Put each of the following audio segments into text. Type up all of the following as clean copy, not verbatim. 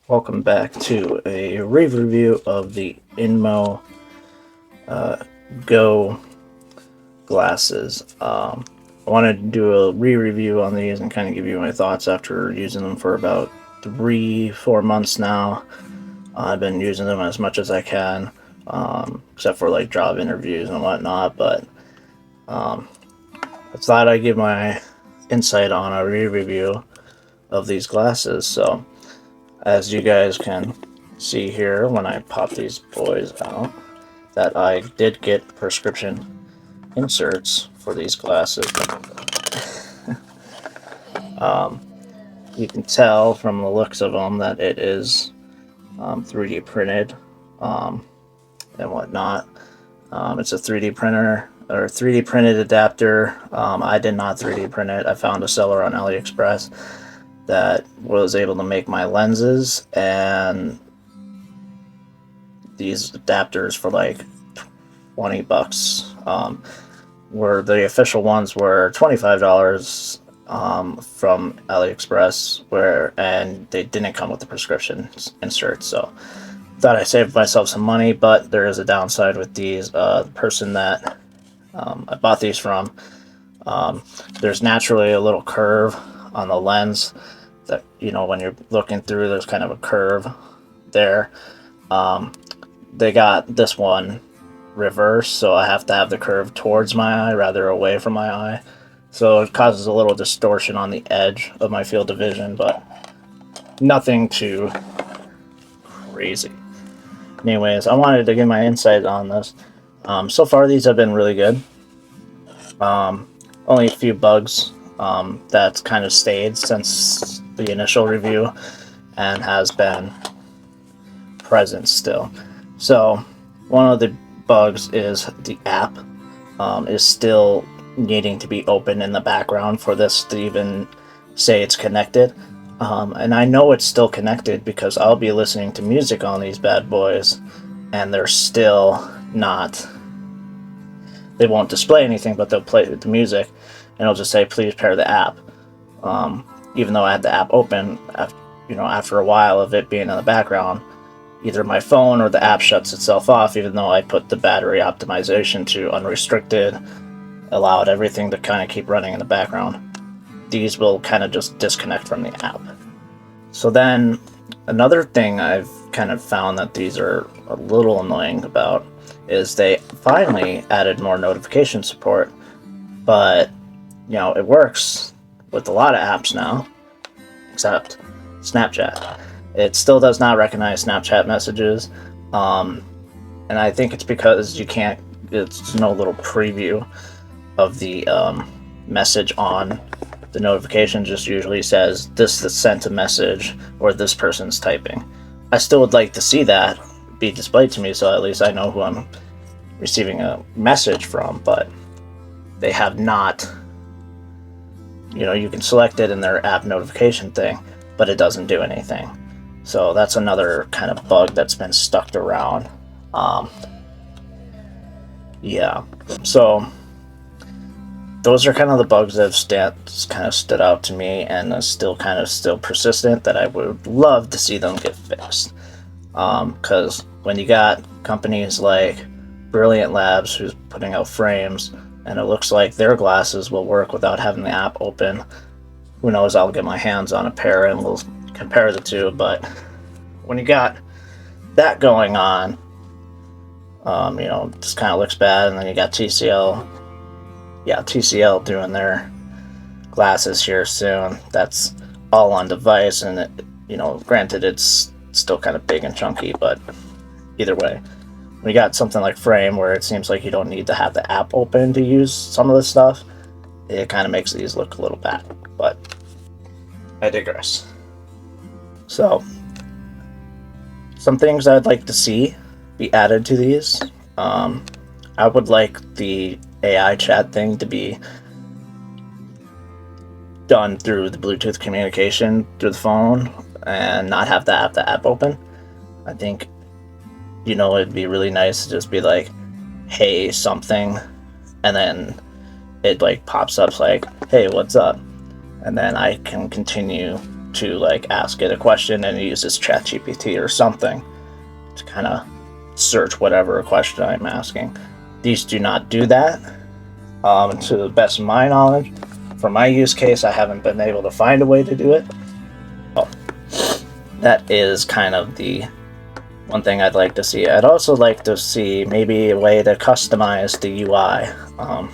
Welcome back to a review of the Inmo Go glasses. I wanted to do a re-review on these and kind of give you my thoughts after using them for about 3-4 months now. I've been using them as much as I can, except for like job interviews and whatnot, but I thought I'd give my insight on a re-review of these glasses. So as you guys can see here when I pop these boys out, that I did get prescription inserts for these glasses. You can tell from the looks of them that it is 3D printed and whatnot. It's a 3D printer or 3D printed adapter. I did not 3D print it. I found a seller on AliExpress that was able to make my lenses and these adapters for like $20. Where the official ones were $25 from AliExpress, and they didn't come with the prescription inserts. So thought I saved myself some money, but there is a downside with these. The person that I bought these from, there's naturally a little curve on the lens that, when you're looking through, there's kind of a curve there. They got this one reverse, so I have to have the curve towards my eye rather away from my eye, so it causes a little distortion on the edge of my field of vision, but nothing too crazy. Anyways, I wanted to give my insight on this. So far these have been really good. Only a few bugs that's kind of stayed since the initial review and has been present still. So one of the bugs is the app is still needing to be open in the background for this to even say it's connected. And I know it's still connected because I'll be listening to music on these bad boys and they're still not, they won't display anything, but they'll play the music and it'll just say please pair the app, even though I had the app open. After a while of it being in the background, either my phone or the app shuts itself off, even though I put the battery optimization to unrestricted, allowed everything to kind of keep running in the background. These will kind of just disconnect from the app. So then another thing I've kind of found that these are a little annoying about is they finally added more notification support, but it works with a lot of apps now, except Snapchat. It still does not recognize Snapchat messages, and I think it's because it's no little preview of the message on the notification. Just usually says this sent a message or this person's typing. I still would like to see that be displayed to me, so at least I know who I'm receiving a message from, but they have not. You can select it in their app notification thing, but it doesn't do anything. So that's another kind of bug that's been stuck around. Yeah, so those are kind of the bugs that have kind of stood out to me and are still persistent that I would love to see them get fixed. Because when you got companies like Brilliant Labs who's putting out frames and it looks like their glasses will work without having the app open, who knows, I'll get my hands on a pair and we'll compare the two. But when you got that going on, just kind of looks bad. And then you got TCL doing their glasses here soon. That's all on device, and granted it's still kind of big and chunky, but either way, when you got something like Frame where it seems like you don't need to have the app open to use some of this stuff, it kind of makes these look a little bad. But I digress. So some things I'd like to see be added to these. I would like the AI chat thing to be done through the Bluetooth communication through the phone and not have to have the app open. I think, it'd be really nice to just be like, hey, something, and then it like pops up like, hey, what's up? And then I can continue to like ask it a question and it uses ChatGPT or something to kind of search whatever question I'm asking. These do not do that. To the best of my knowledge, for my use case, I haven't been able to find a way to do it. So that is kind of the one thing I'd like to see. I'd also like to see maybe a way to customize the UI. I'm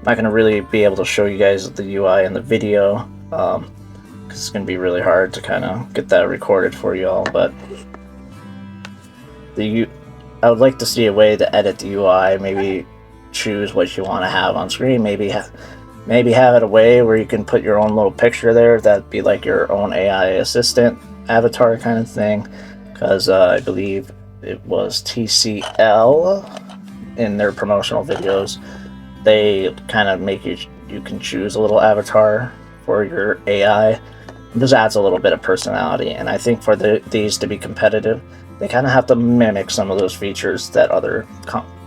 not going to really be able to show you guys the UI in the video, because it's going to be really hard to kind of get that recorded for you all, but I would like to see a way to edit the UI, maybe choose what you want to have on screen, maybe have it a way where you can put your own little picture there, that'd be like your own AI assistant avatar kind of thing, because I believe it was TCL in their promotional videos, they kind of make you can choose a little avatar for your AI. It just adds a little bit of personality, and I think for these to be competitive, they kind of have to mimic some of those features that other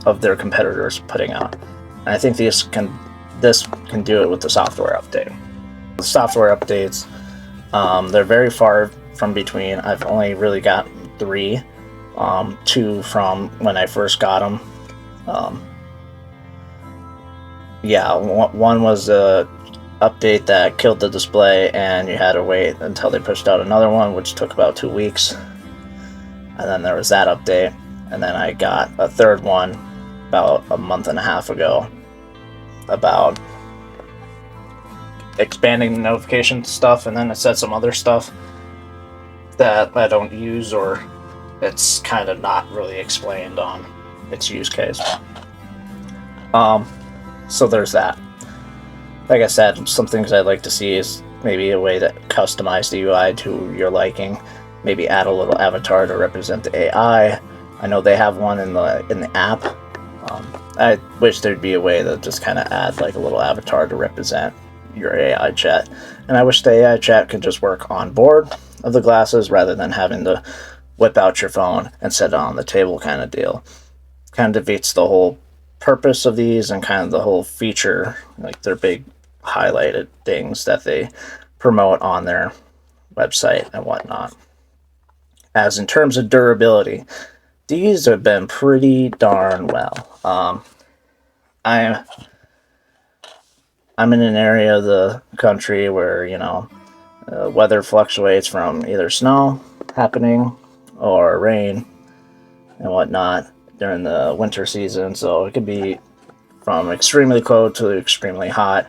of their competitors are putting out. And I think this can do it with the software update. The software updates, they're very far from between. I've only really got 3, 2 from when I first got them. Yeah, one was a update that killed the display, and you had to wait until they pushed out another one, which took about 2 weeks. And then there was that update, and then I got a third one about a month and a half ago about expanding the notification stuff, and then it said some other stuff that I don't use, or it's kind of not really explained on its use case. So there's that. Like I said, some things I'd like to see is maybe a way to customize the UI to your liking. Maybe add a little avatar to represent the AI. I know they have one in the app. I wish there'd be a way to just kind of add like a little avatar to represent your AI chat. And I wish the AI chat could just work on board of the glasses rather than having to whip out your phone and set it on the table kind of deal. Kind of defeats the whole purpose of these and kind of the whole feature, like their big highlighted things that they promote on their website and whatnot. As in terms of durability, these have been pretty darn well. I'm in an area of the country where, weather fluctuates from either snow happening or rain and whatnot during the winter season. So it could be from extremely cold to extremely hot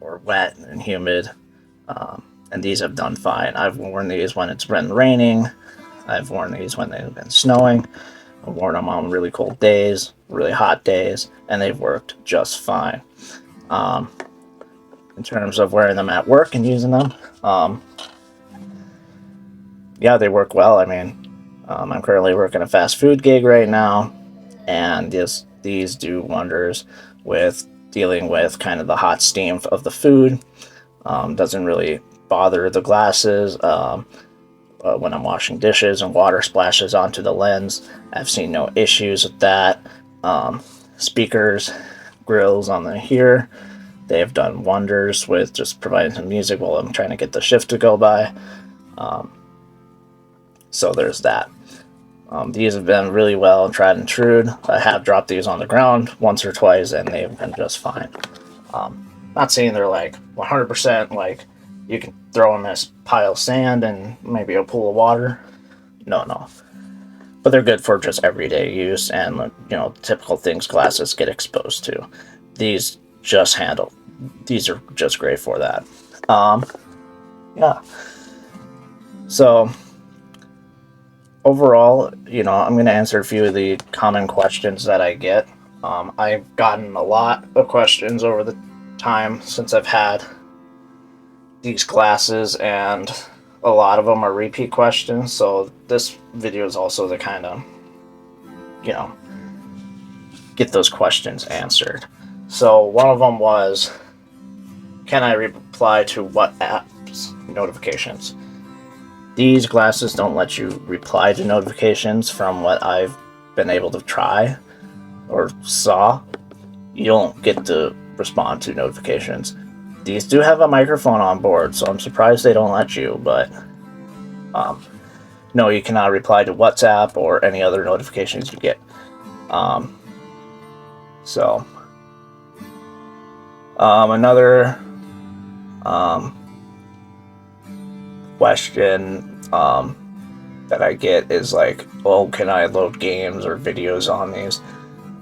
or wet and humid. And these have done fine. I've worn these when it's been raining. I've worn these when they've been snowing. I've worn them on really cold days, really hot days, and they've worked just fine. In terms of wearing them at work and using them, yeah, they work well. I mean, I'm currently working a fast food gig right now, and these do wonders with dealing with kind of the hot steam of the food. Doesn't really bother the glasses. When I'm washing dishes and water splashes onto the lens, I've seen no issues with that. Speakers, grills on here, they have done wonders with just providing some music while I'm trying to get the shift to go by. So there's that. These have been really well tried and true. I have dropped these on the ground once or twice, and they've been just fine. Not saying they're like 100% like you can throw in this pile of sand and maybe a pool of water. No. But they're good for just everyday use and, typical things glasses get exposed to. These are just great for that. Yeah. So overall, I'm going to answer a few of the common questions that I get. I've gotten a lot of questions over the time since I've had these glasses, and a lot of them are repeat questions, so this video is also to kind of get those questions answered. So one of them was, can I reply to what apps notifications? These glasses don't let you reply to notifications. From what I've been able to try or saw, you don't get to respond to notifications. these do have a microphone on board, so I'm surprised they don't let you, but no, you cannot reply to WhatsApp or any other notifications you get. Another question that I get is like, oh, can I load games or videos on these?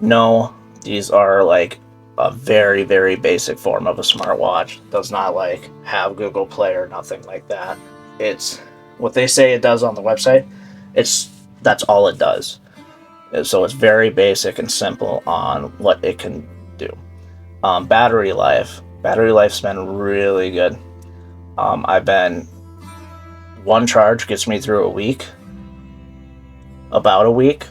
No, these are like a very, very basic form of a smartwatch. Does not like have Google Play or nothing like that. It's what they say it does on the website. That's all it does. So it's very basic and simple on what it can do. Battery life's been really good. One charge gets me through about a week.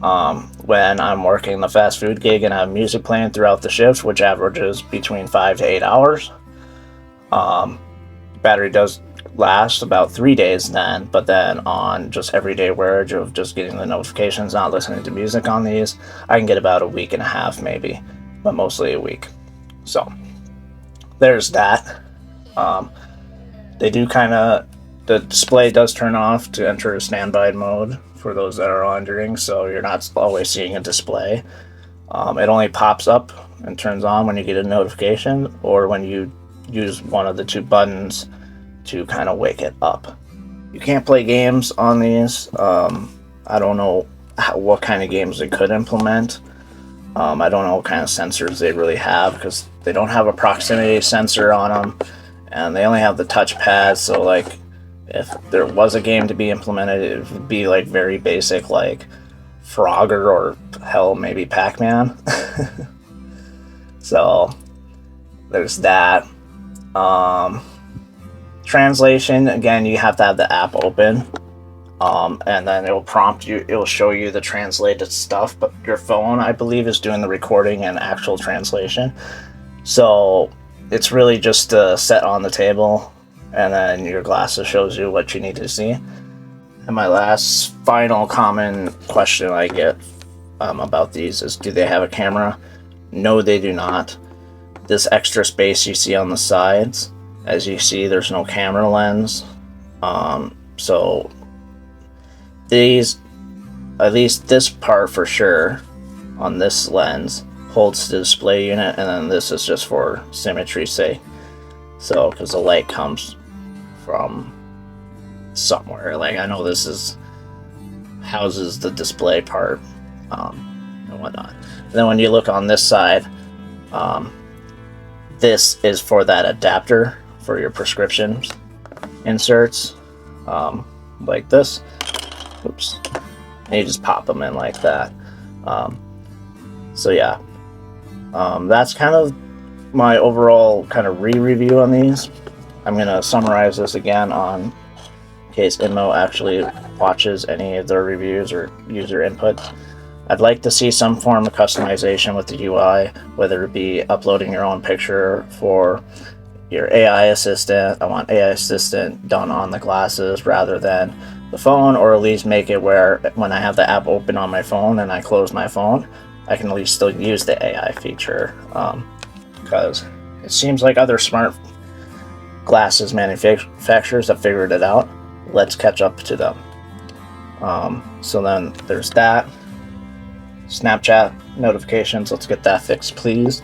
When I'm working the fast food gig and I have music playing throughout the shift, which averages between 5 to 8 hours. Battery does last about 3 days then, but then on just everyday wearage of just getting the notifications, not listening to music on these, I can get about a week and a half maybe, but mostly a week. So there's that. The display does turn off to enter a standby mode for those that are wondering, so you're not always seeing a display. It only pops up and turns on when you get a notification or when you use one of the two buttons to kind of wake it up. You can't play games on these. I don't know what kind of games they could implement. I don't know what kind of sensors they really have because they don't have a proximity sensor on them, and they only have the touchpad. So like, if there was a game to be implemented, it would be like very basic, like Frogger or hell, maybe Pac-Man. So there's that. Translation, again, you have to have the app open, and then it will prompt you, it will show you the translated stuff, but your phone, I believe, is doing the recording and actual translation. So it's really just set on the table, and then your glasses shows you what you need to see. And my last final common question I get about these is, do they have a camera? No, they do not. This extra space you see on the sides, as you see, there's no camera lens. So these, at least this part for sure, on this lens, holds the display unit, and then this is just for symmetry's sake. So, because the light comes from somewhere, like I know this houses the display part, and whatnot. And then when you look on this side, this is for that adapter for your prescription inserts, like this. Oops. And you just pop them in like that. So yeah, that's kind of my overall kind of re-review on these. I'm gonna summarize this again in case Inmo actually watches any of their reviews or user input. I'd like to see some form of customization with the UI, whether it be uploading your own picture for your AI assistant. I want AI assistant done on the glasses rather than the phone, or at least make it where when I have the app open on my phone and I close my phone, I can at least still use the AI feature, because it seems like other smart glasses manufacturers have figured it out. Let's catch up to them. So then there's that. Snapchat notifications, let's get that fixed, please.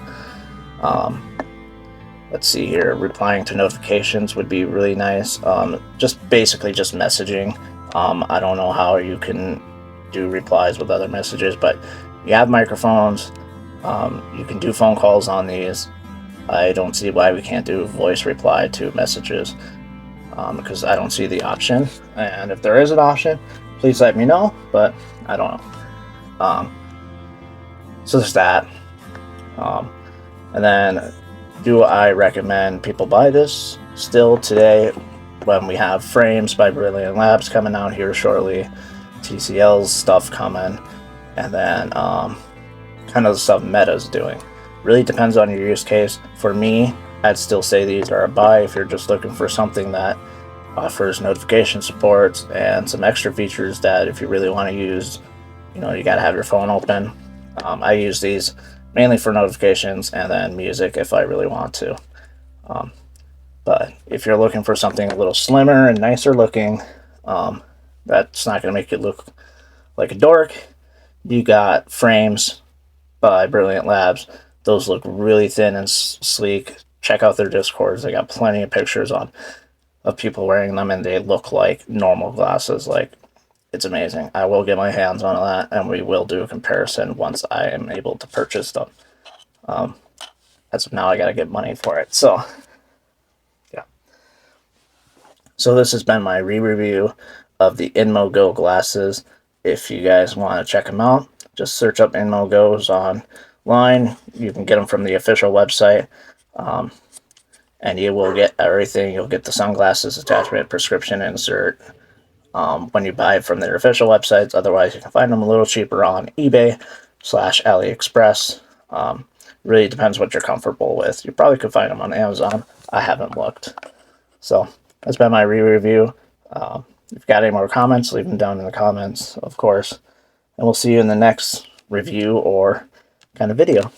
Let's see here, replying to notifications would be really nice. Just basically just messaging. I don't know how you can do replies with other messages, but you have microphones. You can do phone calls on these. I don't see why we can't do voice reply to messages, because I don't see the option. And if there is an option, please let me know, but I don't know. So there's that. And then, do I recommend people buy this still today when we have Frames by Brilliant Labs coming out here shortly, TCL's stuff coming, and then kind of the stuff Meta's doing? Really depends on your use case. For me, I'd still say these are a buy if you're just looking for something that offers notification support and some extra features that if you really want to use, you gotta have your phone open. I use these mainly for notifications and then music if I really want to. But if you're looking for something a little slimmer and nicer looking, that's not going to make you look like a dork, you got frames by Brilliant Labs. Those look really thin and sleek. Check out their Discords. They got plenty of pictures on of people wearing them, and they look like normal glasses. Like, it's amazing. I will get my hands on that, and we will do a comparison once I am able to purchase them. As of now, I gotta get money for it. So, yeah. So this has been my re-review of the Inmo Go glasses. If you guys want to check them out, just search up Inmo Go's online. You can get them from the official website. And you will get everything. You'll get the sunglasses attachment, prescription insert, when you buy from their official websites. Otherwise, you can find them a little cheaper on eBay / AliExpress. Really depends what you're comfortable with. You probably could find them on Amazon. I haven't looked. So that's been my re-review. If you've got any more comments, leave them down in the comments, of course. And we'll see you in the next review or kind of video.